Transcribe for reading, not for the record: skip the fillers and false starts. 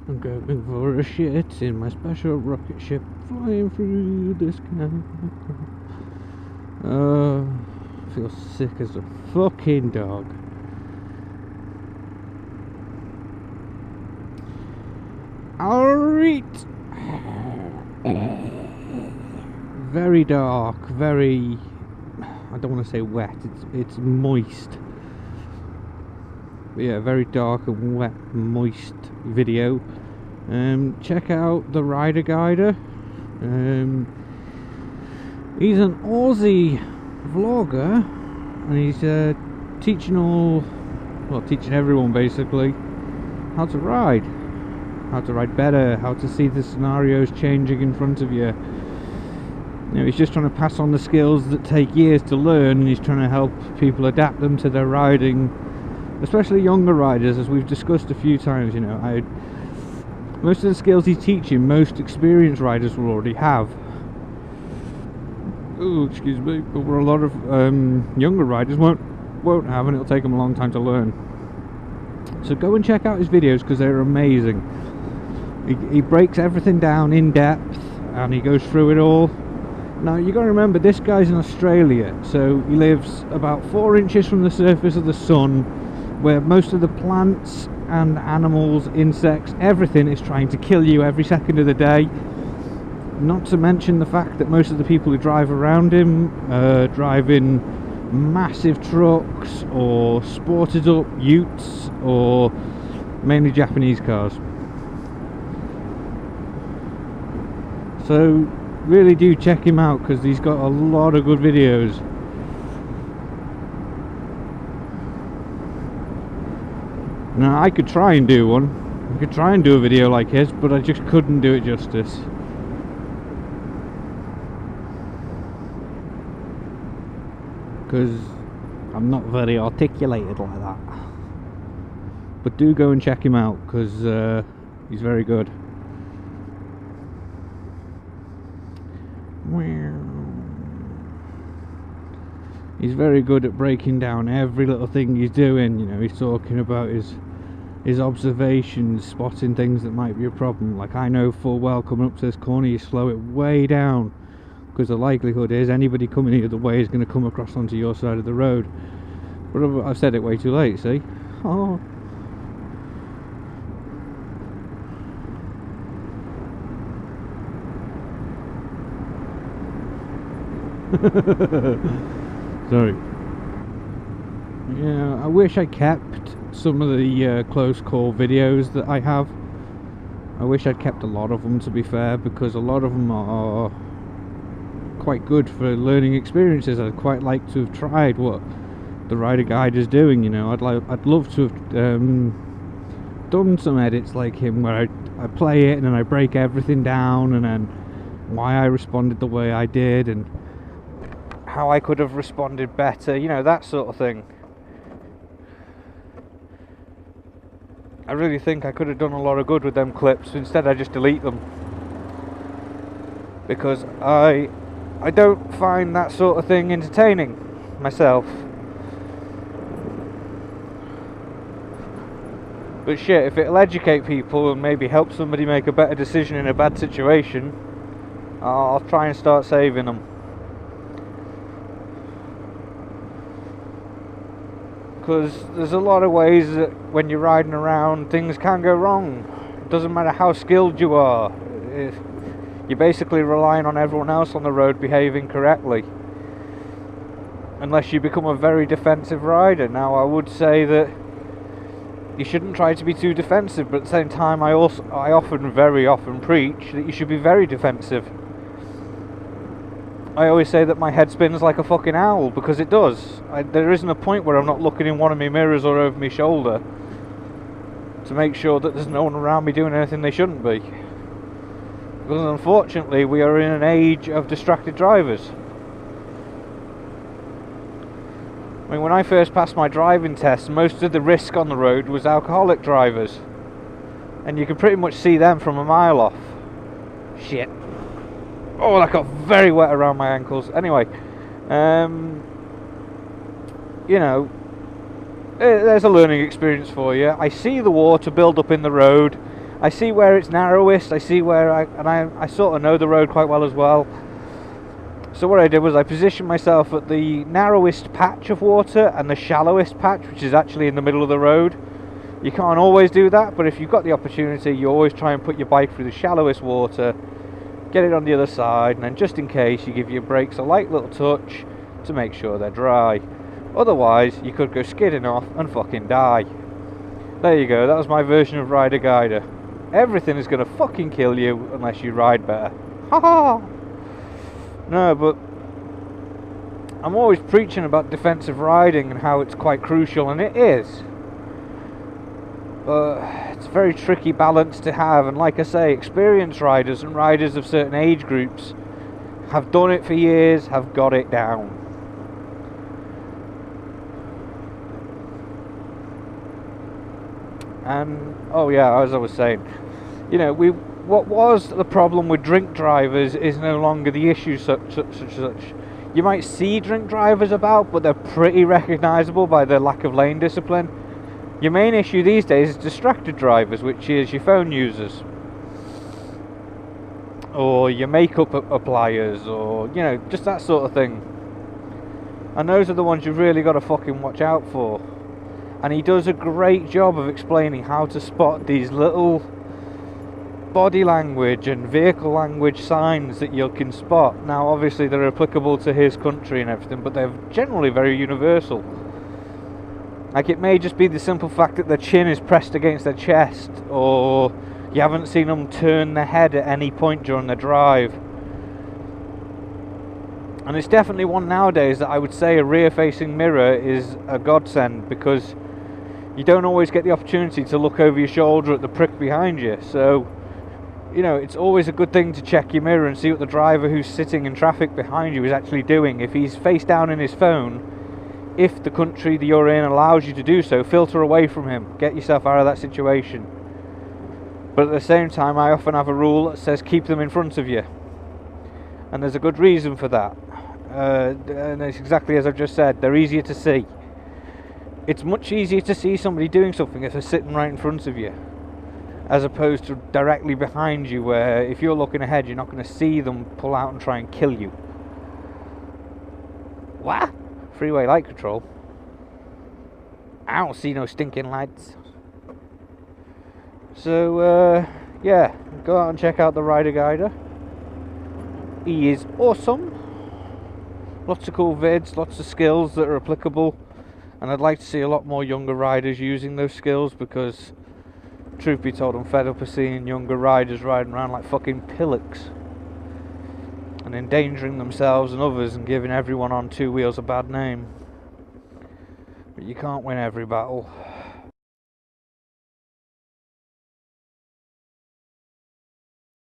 I'm going for a shit in my special rocket ship, flying through the sky. I feel sick as a fucking dog. Alright. Very dark, very, I don't want to say wet, it's moist. But yeah, very dark and wet, moist video. Check out the Rider Guider. He's an Aussie vlogger, and he's teaching everyone basically how to ride better, how to see the scenarios changing in front of you. You know, he's just trying to pass on the skills that take years to learn, and he's trying to help people adapt them to their riding, especially younger riders, as we've discussed a few times. You know, most of the skills he's teaching, most experienced riders will already have. Oh, excuse me, but a lot of younger riders won't have, and it'll take them a long time to learn. So go and check out his videos because they're amazing. He breaks everything down in depth, and he goes through it all. Now you got to remember, this guy's in Australia, so he lives about 4 inches from the surface of the sun, where most of the plants and animals, insects, everything is trying to kill you every second of the day. Not to mention the fact that most of the people who drive around him drive in massive trucks or sported up utes, or mainly Japanese cars. So really do check him out, because he's got a lot of good videos. Now I could try and do one. I could try and do a video like his, but I just couldn't do it justice. Because I'm not very articulated like that. But do go and check him out, because he's very good. He's very good at breaking down every little thing he's doing. You know, he's talking about his observations, spotting things that might be a problem. Like, I know full well coming up to this corner you slow it way down, because the likelihood is anybody coming the other way is going to come across onto your side of the road. But I've said it way too late, see? Oh. Sorry. Yeah, I wish I kept some of the close call videos that I have. I wish I'd kept a lot of them, to be fair, because a lot of them are quite good for learning experiences. I'd quite like to have tried what the Rider Guide is doing. You know, I'd love to have done some edits like him, where I play it and then I break everything down, and then why I responded the way I did, and how I could have responded better, you know, that sort of thing. I really think I could have done a lot of good with them clips. Instead I just delete them, because I don't find that sort of thing entertaining myself. But shit, if it'll educate people and maybe help somebody make a better decision in a bad situation, I'll try and start saving them. Because there's a lot of ways that when you're riding around, things can go wrong. It doesn't matter how skilled you are. You're basically relying on everyone else on the road behaving correctly, unless you become a very defensive rider. Now, I would say that you shouldn't try to be too defensive, but at the same time I very often preach that you should be very defensive. I always say that my head spins like a fucking owl, because it does. There isn't a point where I'm not looking in one of my mirrors or over my shoulder to make sure that there's no one around me doing anything they shouldn't be. Because unfortunately we are in an age of distracted drivers. I mean, when I first passed my driving test, most of the risk on the road was alcoholic drivers, and you can pretty much see them from a mile off. Shit. Oh, that got very wet around my ankles. Anyway, you know, there's a learning experience for you. I see the water build up in the road. I see where it's narrowest, I see where I sort of know the road quite well as well. So what I did was I positioned myself at the narrowest patch of water and the shallowest patch, which is actually in the middle of the road. You can't always do that, but if you've got the opportunity, you always try and put your bike through the shallowest water, get it on the other side, and then just in case, you give your brakes a light little touch to make sure they're dry. Otherwise, you could go skidding off and fucking die. There you go, that was my version of Rider Guider. Everything is going to fucking kill you unless you ride better. Ha ha! No, but I'm always preaching about defensive riding and how it's quite crucial, and it is. But it's a very tricky balance to have, and like I say, experienced riders and riders of certain age groups have done it for years, have got it down. And oh yeah, as I was saying, you know, what was the problem with drink drivers is no longer the issue. Such. You might see drink drivers about, but they're pretty recognisable by their lack of lane discipline. Your main issue these days is distracted drivers, which is your phone users, or your makeup appliers, or you know, just that sort of thing. And those are the ones you've really got to fucking watch out for. And he does a great job of explaining how to spot these little body language and vehicle language signs that you can spot. Now obviously they're applicable to his country and everything, but they're generally very universal. Like, it may just be the simple fact that their chin is pressed against their chest, or you haven't seen them turn their head at any point during their drive. And it's definitely one nowadays that I would say a rear facing mirror is a godsend, because you don't always get the opportunity to look over your shoulder at the prick behind you. So, you know, it's always a good thing to check your mirror and see what the driver who's sitting in traffic behind you is actually doing. If he's face down in his phone, if the country that you're in allows you to do so, filter away from him. Get yourself out of that situation. But at the same time, I often have a rule that says keep them in front of you. And there's a good reason for that. And it's exactly as I've just said, they're easier to see. It's much easier to see somebody doing something if they're sitting right in front of you, as opposed to directly behind you, where if you're looking ahead, you're not going to see them pull out and try and kill you. What? Freeway light control? I don't see no stinking lights. So, yeah, go out and check out the Rider Guider. He is awesome. Lots of cool vids, lots of skills that are applicable. And I'd like to see a lot more younger riders using those skills, because, truth be told, I'm fed up of seeing younger riders riding around like fucking pillocks and endangering themselves and others and giving everyone on two wheels a bad name. But you can't win every battle.